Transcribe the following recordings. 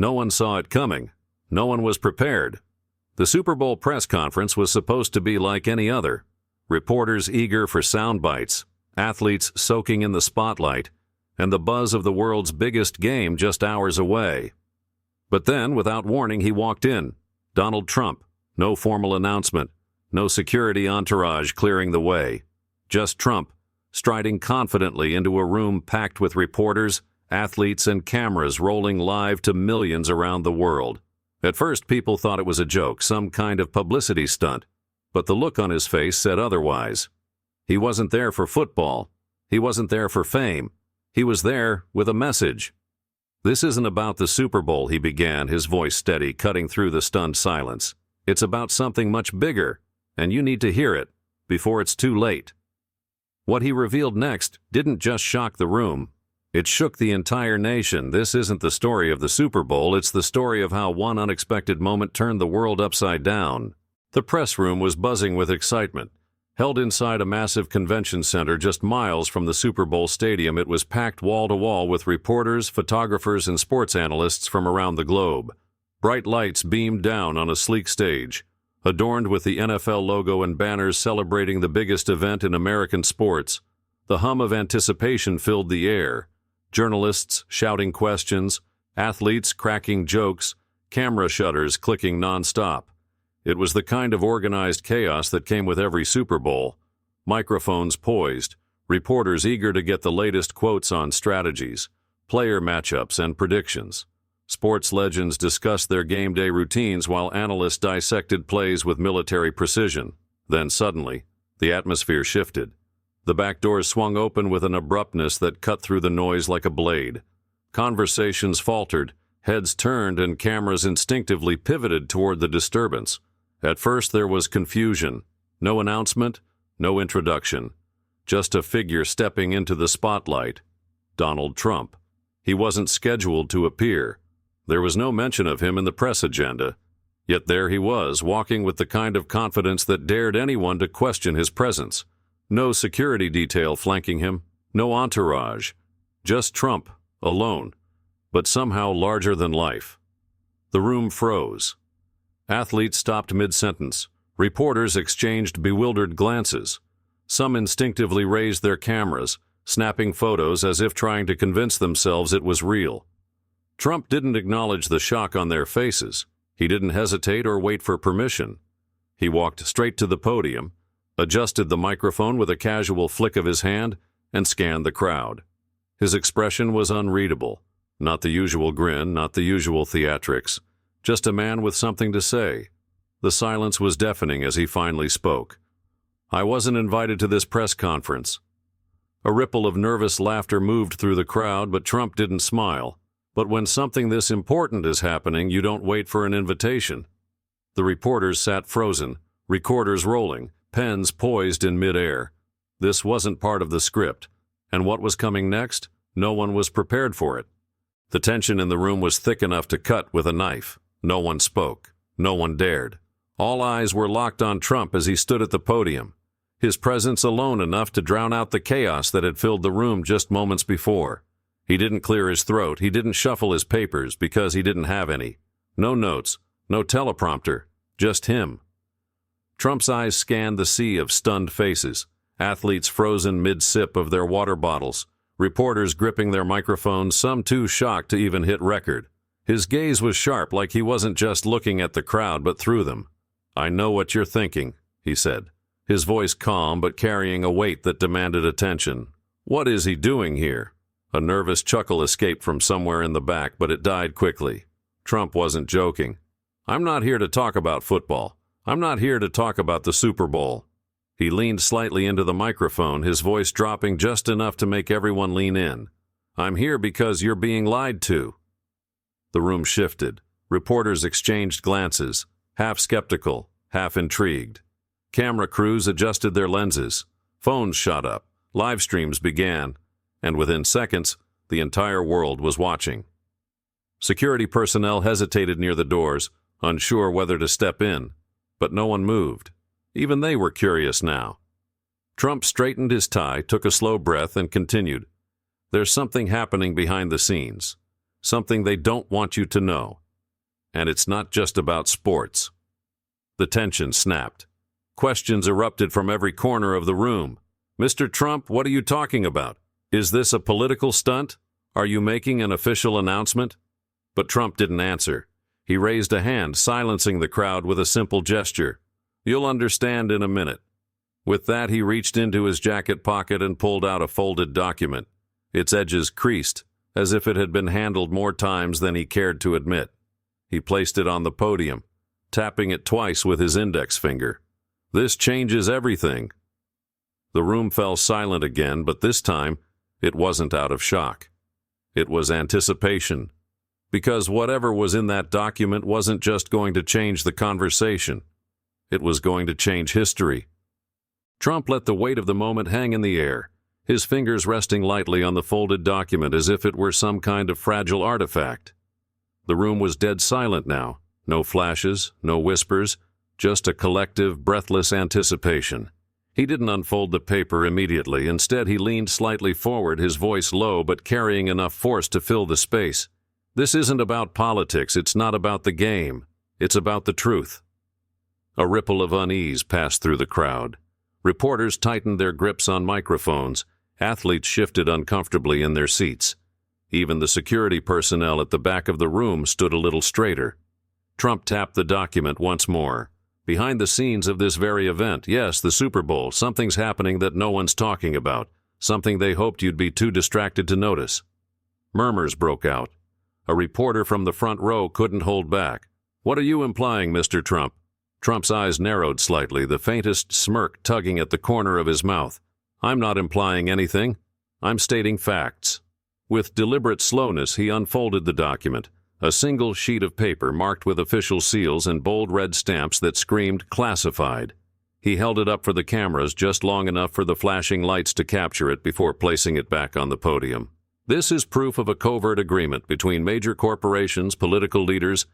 No one saw it coming. No one was prepared. The Super Bowl press conference was supposed to be like any other. Reporters eager for soundbites, athletes soaking in the spotlight, and the buzz of the world's biggest game just hours away. But then, without warning, he walked in. Donald Trump. No formal announcement. No security entourage clearing the way. Just Trump, striding confidently into a room packed with reporters, athletes, and cameras rolling live to millions around the world. At first, people thought it was a joke, some kind of publicity stunt. But the look on his face said otherwise. He wasn't there for football. He wasn't there for fame. He was there with a message. "This isn't about the Super Bowl," he began, his voice steady, cutting through the stunned silence. "It's about something much bigger, and you need to hear it before it's too late." What he revealed next didn't just shock the room. It shook the entire nation. This isn't the story of the Super Bowl, it's the story of how one unexpected moment turned the world upside down. The press room was buzzing with excitement. Held inside a massive convention center just miles from the Super Bowl stadium, it was packed wall to wall with reporters, photographers, and sports analysts from around the globe. Bright lights beamed down on a sleek stage, adorned with the NFL logo and banners celebrating the biggest event in American sports. The hum of anticipation filled the air. Journalists shouting questions, athletes cracking jokes, camera shutters clicking nonstop. It was the kind of organized chaos that came with every Super Bowl. Microphones poised, reporters eager to get the latest quotes on strategies, player matchups, and predictions. Sports legends discussed their game day routines while analysts dissected plays with military precision. Then suddenly, the atmosphere shifted. The back doors swung open with an abruptness that cut through the noise like a blade. Conversations faltered, heads turned, and cameras instinctively pivoted toward the disturbance. At first there was confusion. No announcement, no introduction. Just a figure stepping into the spotlight. Donald Trump. He wasn't scheduled to appear. There was no mention of him in the press agenda. Yet there he was, walking with the kind of confidence that dared anyone to question his presence. No security detail flanking him, no entourage. Just Trump, alone, but somehow larger than life. The room froze. Athletes stopped mid-sentence. Reporters exchanged bewildered glances. Some instinctively raised their cameras, snapping photos as if trying to convince themselves it was real. Trump didn't acknowledge the shock on their faces. He didn't hesitate or wait for permission. He walked straight to the podium, adjusted the microphone with a casual flick of his hand, and scanned the crowd. His expression was unreadable. Not the usual grin, not the usual theatrics. Just a man with something to say. The silence was deafening as he finally spoke. "I wasn't invited to this press conference." A ripple of nervous laughter moved through the crowd, but Trump didn't smile. But when something this important is happening, you don't wait for an invitation. The reporters sat frozen, recorders rolling, pens poised in midair. This wasn't part of the script, and what was coming next? No one was prepared for it. The tension in the room was thick enough to cut with a knife. No one spoke. No one dared. All eyes were locked on Trump as he stood at the podium, his presence alone enough to drown out the chaos that had filled the room just moments before. He didn't clear his throat. He didn't shuffle his papers because he didn't have any. No notes, no teleprompter, just him. Trump's eyes scanned the sea of stunned faces, athletes frozen mid-sip of their water bottles, reporters gripping their microphones, some too shocked to even hit record. His gaze was sharp, like he wasn't just looking at the crowd but through them. "I know what you're thinking," he said, his voice calm but carrying a weight that demanded attention. "What is he doing here?" A nervous chuckle escaped from somewhere in the back, but it died quickly. Trump wasn't joking. "I'm not here to talk about football. I'm not here to talk about the Super Bowl." He leaned slightly into the microphone, his voice dropping just enough to make everyone lean in. "I'm here because you're being lied to." The room shifted. Reporters exchanged glances, half skeptical, half intrigued. Camera crews adjusted their lenses. Phones shot up. Live streams began. And within seconds, the entire world was watching. Security personnel hesitated near the doors, unsure whether to step in. But no one moved. Even they were curious now. Trump straightened his tie, took a slow breath, and continued. "There's something happening behind the scenes. something they don't want you to know. And it's not just about sports. The tension snapped. Questions erupted from every corner of the room. "Mr. Trump, what are you talking about? Is this a political stunt? Are you making an official announcement?" But Trump didn't answer. He raised a hand, silencing the crowd with a simple gesture. "You'll understand in a minute." With that, he reached into his jacket pocket and pulled out a folded document. Its edges creased, as if it had been handled more times than he cared to admit. He placed it on the podium, tapping it twice with his index finger. "This changes everything." The room fell silent again, but this time it wasn't out of shock. It was anticipation. Because whatever was in that document wasn't just going to change the conversation. It was going to change history. Trump let the weight of the moment hang in the air, his fingers resting lightly on the folded document as if it were some kind of fragile artifact. The room was dead silent now. No flashes, no whispers, just a collective, breathless anticipation. He didn't unfold the paper immediately. Instead, he leaned slightly forward, his voice low but carrying enough force to fill the space. "This isn't about politics. It's not about the game. It's about the truth." A ripple of unease passed through the crowd. Reporters tightened their grips on microphones. Athletes shifted uncomfortably in their seats. Even the security personnel at the back of the room stood a little straighter. Trump tapped the document once more. "Behind the scenes of this very event, yes, the Super Bowl, something's happening that no one's talking about, something they hoped you'd be too distracted to notice." Murmurs broke out. A reporter from the front row couldn't hold back. "What are you implying, Mr. Trump?" Trump's eyes narrowed slightly, the faintest smirk tugging at the corner of his mouth. "I'm not implying anything. I'm stating facts." With deliberate slowness, he unfolded the document, a single sheet of paper marked with official seals and bold red stamps that screamed "classified." He held it up for the cameras just long enough for the flashing lights to capture it before placing it back on the podium. "This is proof of a covert agreement between major corporations, political leaders,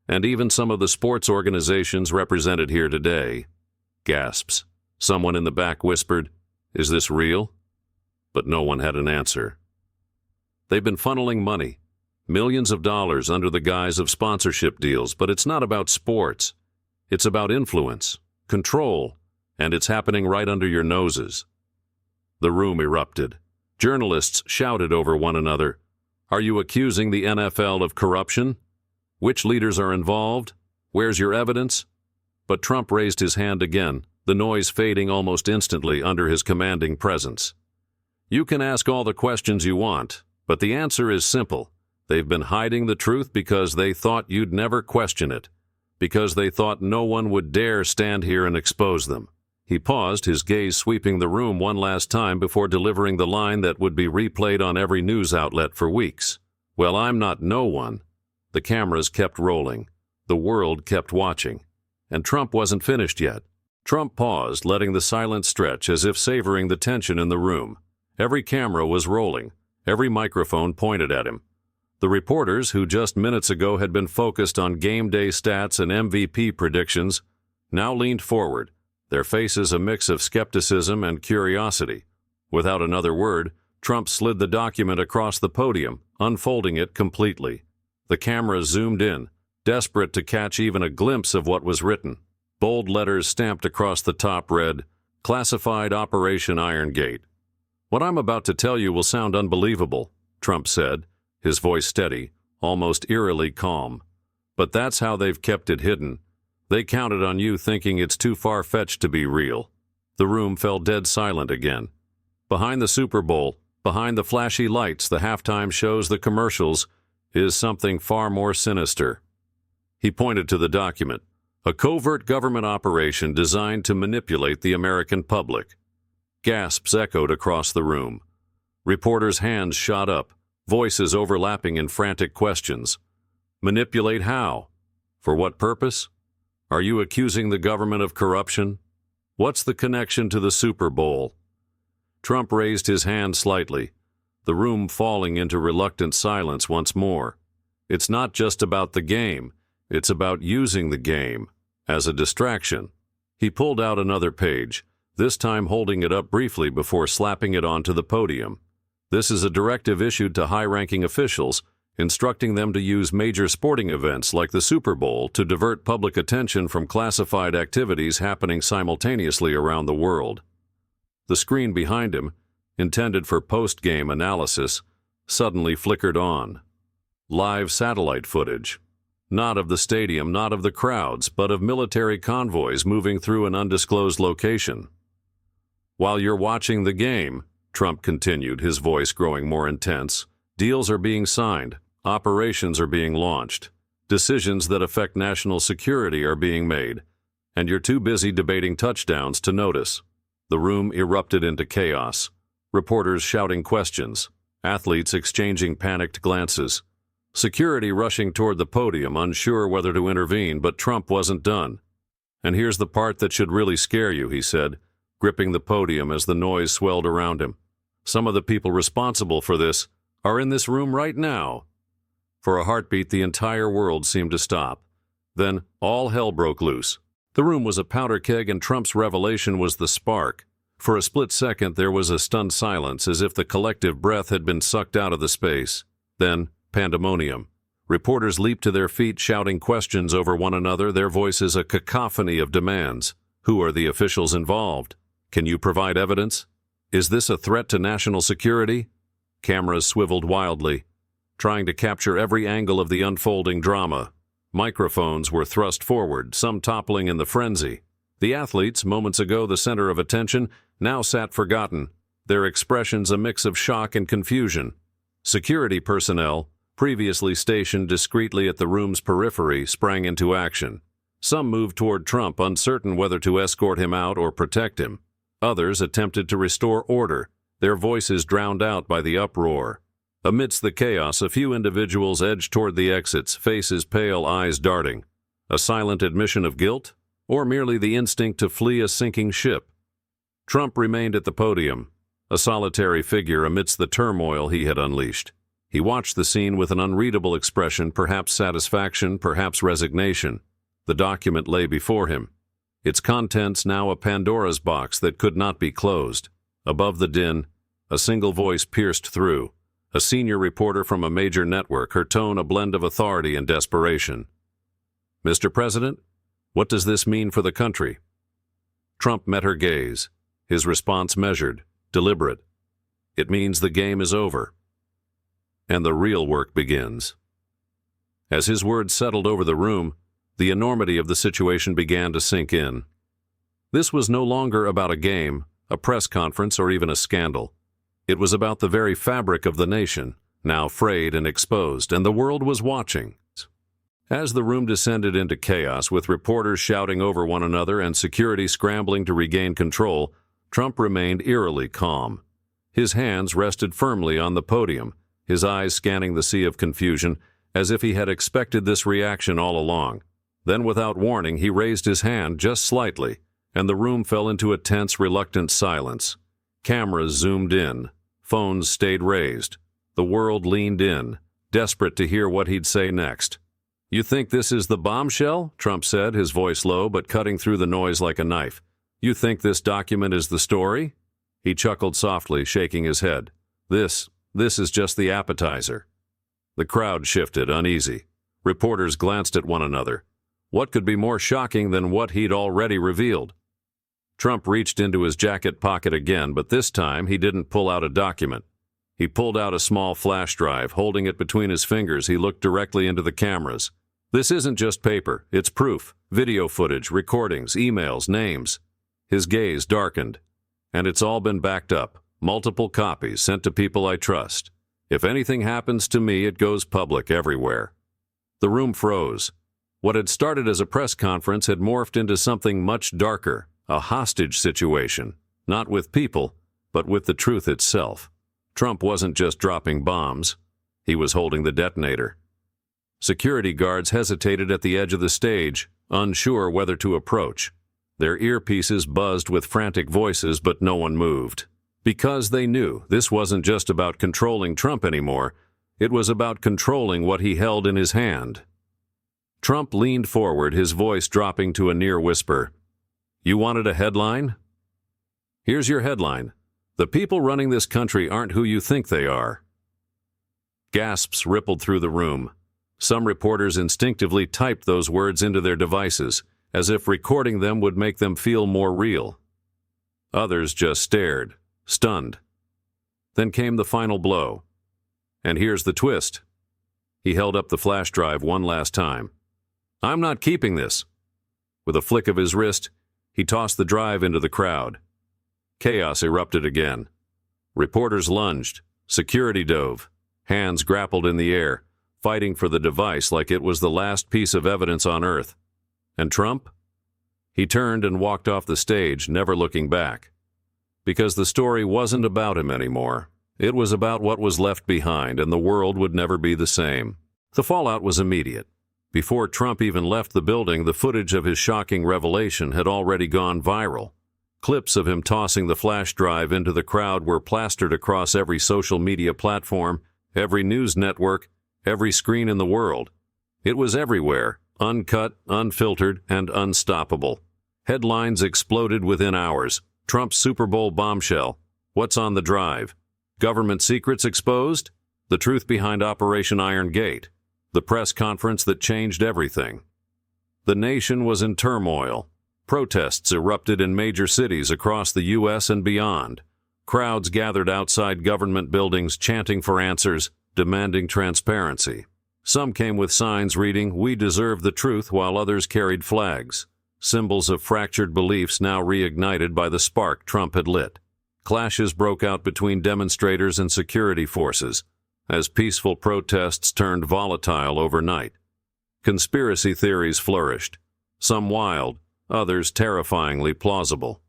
and even some of the sports organizations represented here today." Gasps. Someone in the back whispered, "Is this real?" But no one had an answer. They've been funneling money, millions of dollars under the guise of sponsorship deals, but it's not about sports. It's about influence, control, and it's happening right under your noses. The room erupted. Journalists shouted over one another. "Are you accusing the NFL of corruption? Which leaders are involved? Where's your evidence?" But Trump raised his hand again, the noise fading almost instantly under his commanding presence. "You can ask all the questions you want, but the answer is simple. They've been hiding the truth because they thought you'd never question it, because they thought no one would dare stand here and expose them." He paused, his gaze sweeping the room one last time before delivering the line that would be replayed on every news outlet for weeks. "Well, I'm not no one." The cameras kept rolling. The world kept watching. And Trump wasn't finished yet. Trump paused, letting the silence stretch as if savoring the tension in the room. Every camera was rolling. Every microphone pointed at him. The reporters, who just minutes ago had been focused on game day stats and MVP predictions, now leaned forward, their faces a mix of skepticism and curiosity. Without another word, Trump slid the document across the podium, unfolding it completely. The camera zoomed in, desperate to catch even a glimpse of what was written. Bold letters stamped across the top read, "Classified Operation Iron Gate." "What I'm about to tell you will sound unbelievable," Trump said, his voice steady, almost eerily calm. "But that's how they've kept it hidden. They counted on you thinking it's too far-fetched to be real." The room fell dead silent again. Behind the Super Bowl, behind the flashy lights, the halftime shows, the commercials, is something far more sinister. He pointed to the document. A covert government operation designed to manipulate the American public. Gasps echoed across the room. Reporters' hands shot up, voices overlapping in frantic questions. Manipulate how? For what purpose? Are you accusing the government of corruption? What's the connection to the Super Bowl? Trump raised his hand slightly, the room falling into reluctant silence once more. It's not just about the game. It's about using the game as a distraction. He pulled out another page, this time holding it up briefly before slapping it onto the podium. This is a directive issued to high-ranking officials, instructing them to use major sporting events like the Super Bowl to divert public attention from classified activities happening simultaneously around the world. The screen behind him, intended for post-game analysis, suddenly flickered on. Live satellite footage. Not of the stadium, not of the crowds, but of military convoys moving through an undisclosed location. While you're watching the game, Trump continued, his voice growing more intense, deals are being signed, operations are being launched, decisions that affect national security are being made, and you're too busy debating touchdowns to notice. The room erupted into chaos. Reporters shouting questions, athletes exchanging panicked glances, security rushing toward the podium, unsure whether to intervene, but Trump wasn't done. And here's the part that should really scare you, he said, gripping the podium as the noise swelled around him. Some of the people responsible for this are in this room right now. For a heartbeat, the entire world seemed to stop. Then all hell broke loose. The room was a powder keg, and Trump's revelation was the spark. For a split second, there was a stunned silence, as if the collective breath had been sucked out of the space. Then, pandemonium. Reporters leaped to their feet, shouting questions over one another, their voices a cacophony of demands. Who are the officials involved? Can you provide evidence? Is this a threat to national security? Cameras swiveled wildly, trying to capture every angle of the unfolding drama. Microphones were thrust forward, some toppling in the frenzy. The athletes, moments ago the center of attention, now sat forgotten, their expressions a mix of shock and confusion. Security personnel, previously stationed discreetly at the room's periphery, sprang into action. Some moved toward Trump, uncertain whether to escort him out or protect him. Others attempted to restore order, their voices drowned out by the uproar. Amidst the chaos, a few individuals edged toward the exits, faces pale, eyes darting. A silent admission of guilt, or merely the instinct to flee a sinking ship? Trump remained at the podium, a solitary figure amidst the turmoil he had unleashed. He watched the scene with an unreadable expression, perhaps satisfaction, perhaps resignation. The document lay before him, its contents now a Pandora's box that could not be closed. Above the din, a single voice pierced through. A senior reporter from a major network, her tone a blend of authority and desperation. Mr. President, what does this mean for the country? Trump met her gaze, his response measured, deliberate. It means the game is over, and the real work begins. As his words settled over the room, the enormity of the situation began to sink in. This was no longer about a game, a press conference, or even a scandal. It was about the very fabric of the nation, now frayed and exposed, and the world was watching. As the room descended into chaos, with reporters shouting over one another and security scrambling to regain control, Trump remained eerily calm. His hands rested firmly on the podium, his eyes scanning the sea of confusion, as if he had expected this reaction all along. Then, without warning, he raised his hand just slightly, and the room fell into a tense, reluctant silence. Cameras zoomed in. Phones stayed raised. The world leaned in, desperate to hear what he'd say next. "You think this is the bombshell?" Trump said, his voice low but cutting through the noise like a knife. "You think this document is the story?" He chuckled softly, shaking his head. This is just the appetizer." The crowd shifted, uneasy. Reporters glanced at one another. What could be more shocking than what he'd already revealed? Trump reached into his jacket pocket again, but this time he didn't pull out a document. He pulled out a small flash drive. Holding it between his fingers, he looked directly into the cameras. "This isn't just paper, it's proof. Video footage, recordings, emails, names." His gaze darkened. "And it's all been backed up. Multiple copies sent to people I trust. If anything happens to me, it goes public everywhere." The room froze. What had started as a press conference had morphed into something much darker, a hostage situation, not with people, but with the truth itself. Trump wasn't just dropping bombs. He was holding the detonator. Security guards hesitated at the edge of the stage, unsure whether to approach. Their earpieces buzzed with frantic voices, but no one moved. Because they knew this wasn't just about controlling Trump anymore, it was about controlling what he held in his hand. Trump leaned forward, his voice dropping to a near whisper. "You wanted a headline? Here's your headline. The people running this country aren't who you think they are." Gasps rippled through the room. Some reporters instinctively typed those words into their devices, as if recording them would make them feel more real. Others just stared, stunned. Then came the final blow. And here's the twist. He held up the flash drive one last time. "I'm not keeping this." With a flick of his wrist, he tossed the drive into the crowd. Chaos erupted again. Reporters lunged, security dove, hands grappled in the air, fighting for the device like it was the last piece of evidence on Earth. And Trump? He turned and walked off the stage, never looking back. Because the story wasn't about him anymore. It was about what was left behind, and the world would never be the same. The fallout was immediate. Before Trump even left the building, the footage of his shocking revelation had already gone viral. Clips of him tossing the flash drive into the crowd were plastered across every social media platform, every news network, every screen in the world. It was everywhere, uncut, unfiltered, and unstoppable. Headlines exploded within hours. Trump's Super Bowl bombshell. What's on the drive? Government secrets exposed? The truth behind Operation Iron Gate. The press conference that changed everything. The nation was in turmoil. Protests erupted in major cities across the U.S. and beyond. Crowds gathered outside government buildings chanting for answers, demanding transparency. Some came with signs reading, "We deserve the truth," while others carried flags, symbols of fractured beliefs now reignited by the spark Trump had lit. Clashes broke out between demonstrators and security forces, as peaceful protests turned volatile overnight. Conspiracy theories flourished, some wild, others terrifyingly plausible.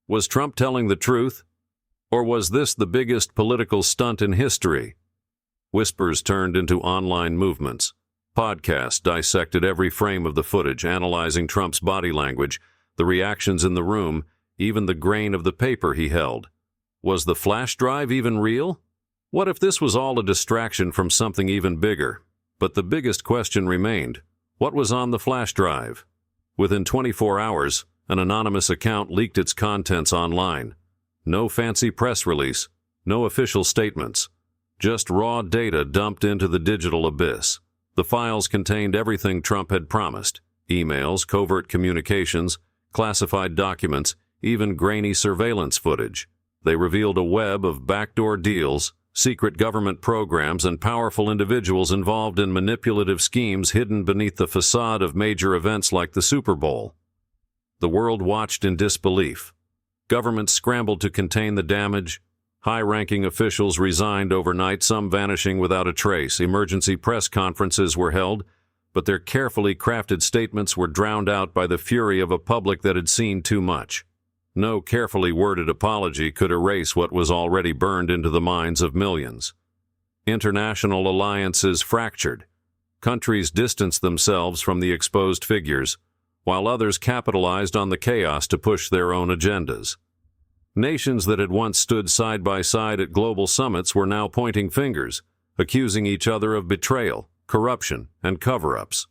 Was Trump telling the truth? Or was this the biggest political stunt in history? Whispers turned into online movements. Podcasts dissected every frame of the footage, analyzing Trump's body language, the reactions in the room, even the grain of the paper he held. Was the flash drive even real? What if this was all a distraction from something even bigger? But the biggest question remained. What was on the flash drive? Within 24 hours, an anonymous account leaked its contents online. No fancy press release, no official statements, just raw data dumped into the digital abyss. The files contained everything Trump had promised: emails, covert communications, classified documents, even grainy surveillance footage. They revealed a web of backdoor deals, secret government programs, and powerful individuals involved in manipulative schemes hidden beneath the facade of major events like the Super Bowl. The world watched in disbelief. Governments scrambled to contain the damage. High-ranking officials resigned overnight, some vanishing without a trace. Emergency press conferences were held, but their carefully crafted statements were drowned out by the fury of a public that had seen too much. No carefully worded apology could erase what was already burned into the minds of millions. International alliances fractured. Countries distanced themselves from the exposed figures, while others capitalized on the chaos to push their own agendas. Nations that had once stood side by side at global summits were now pointing fingers, accusing each other of betrayal, corruption, and cover-ups.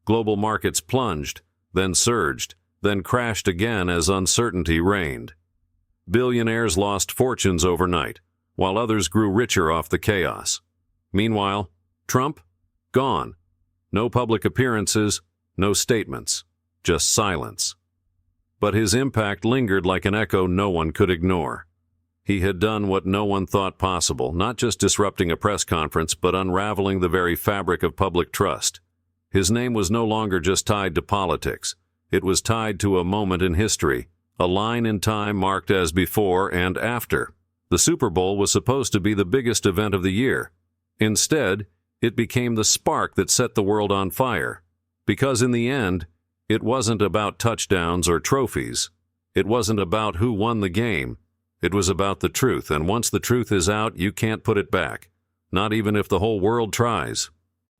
Global markets plunged, then surged, then crashed again as uncertainty reigned. Billionaires lost fortunes overnight, while others grew richer off the chaos. Meanwhile, Trump? Gone. No public appearances, no statements, just silence. But his impact lingered like an echo no one could ignore. He had done what no one thought possible, not just disrupting a press conference, but unraveling the very fabric of public trust. His name was no longer just tied to politics. It was tied to a moment in history, a line in time marked as before and after. The Super Bowl was supposed to be the biggest event of the year. Instead, it became the spark that set the world on fire. Because in the end, it wasn't about touchdowns or trophies. It wasn't about who won the game. It was about the truth, and once the truth is out, you can't put it back, not even if the whole world tries.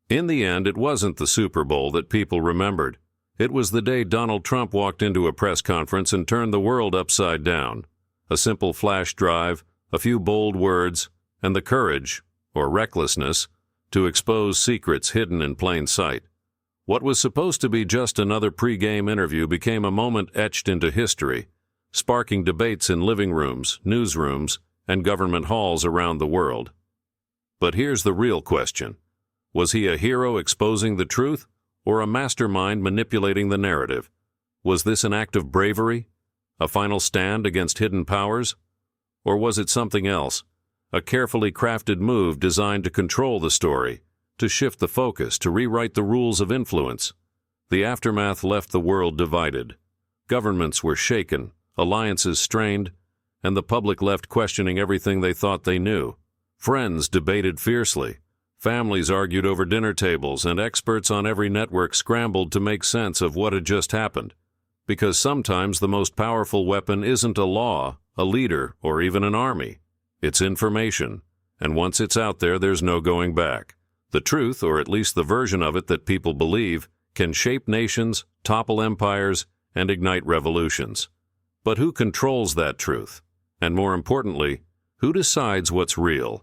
In the end, it wasn't the Super Bowl that people remembered. It was the day Donald Trump walked into a press conference and turned the world upside down. A simple flash drive, a few bold words, and the courage, or recklessness, to expose secrets hidden in plain sight. What was supposed to be just another pre-game interview became a moment etched into history, sparking debates in living rooms, newsrooms, and government halls around the world. But here's the real question. Was he a hero exposing the truth, or a mastermind manipulating the narrative? Was this an act of bravery? A final stand against hidden powers? Or was it something else? A carefully crafted move designed to control the story, to shift the focus, to rewrite the rules of influence? The aftermath left the world divided. Governments were shaken, alliances strained, and the public left questioning everything they thought they knew. Friends debated fiercely. Families argued over dinner tables, and experts on every network scrambled to make sense of what had just happened. Because sometimes the most powerful weapon isn't a law, a leader, or even an army. It's information, and once it's out there, there's no going back. The truth, or at least the version of it that people believe, can shape nations, topple empires, and ignite revolutions. But who controls that truth? And more importantly, who decides what's real?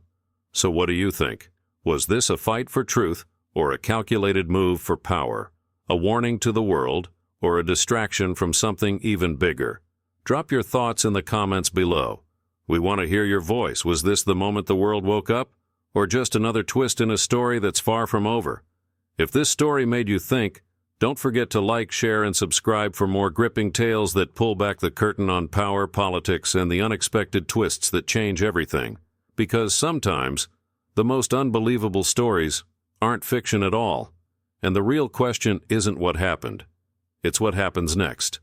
So what do you think? Was this a fight for truth, or a calculated move for power? A warning to the world, or a distraction from something even bigger? Drop your thoughts in the comments below. We want to hear your voice. Was this the moment the world woke up, or just another twist in a story that's far from over? If this story made you think, don't forget to like, share, and subscribe for more gripping tales that pull back the curtain on power, politics, and the unexpected twists that change everything. Because sometimes, the most unbelievable stories aren't fiction at all, and the real question isn't what happened. It's what happens next.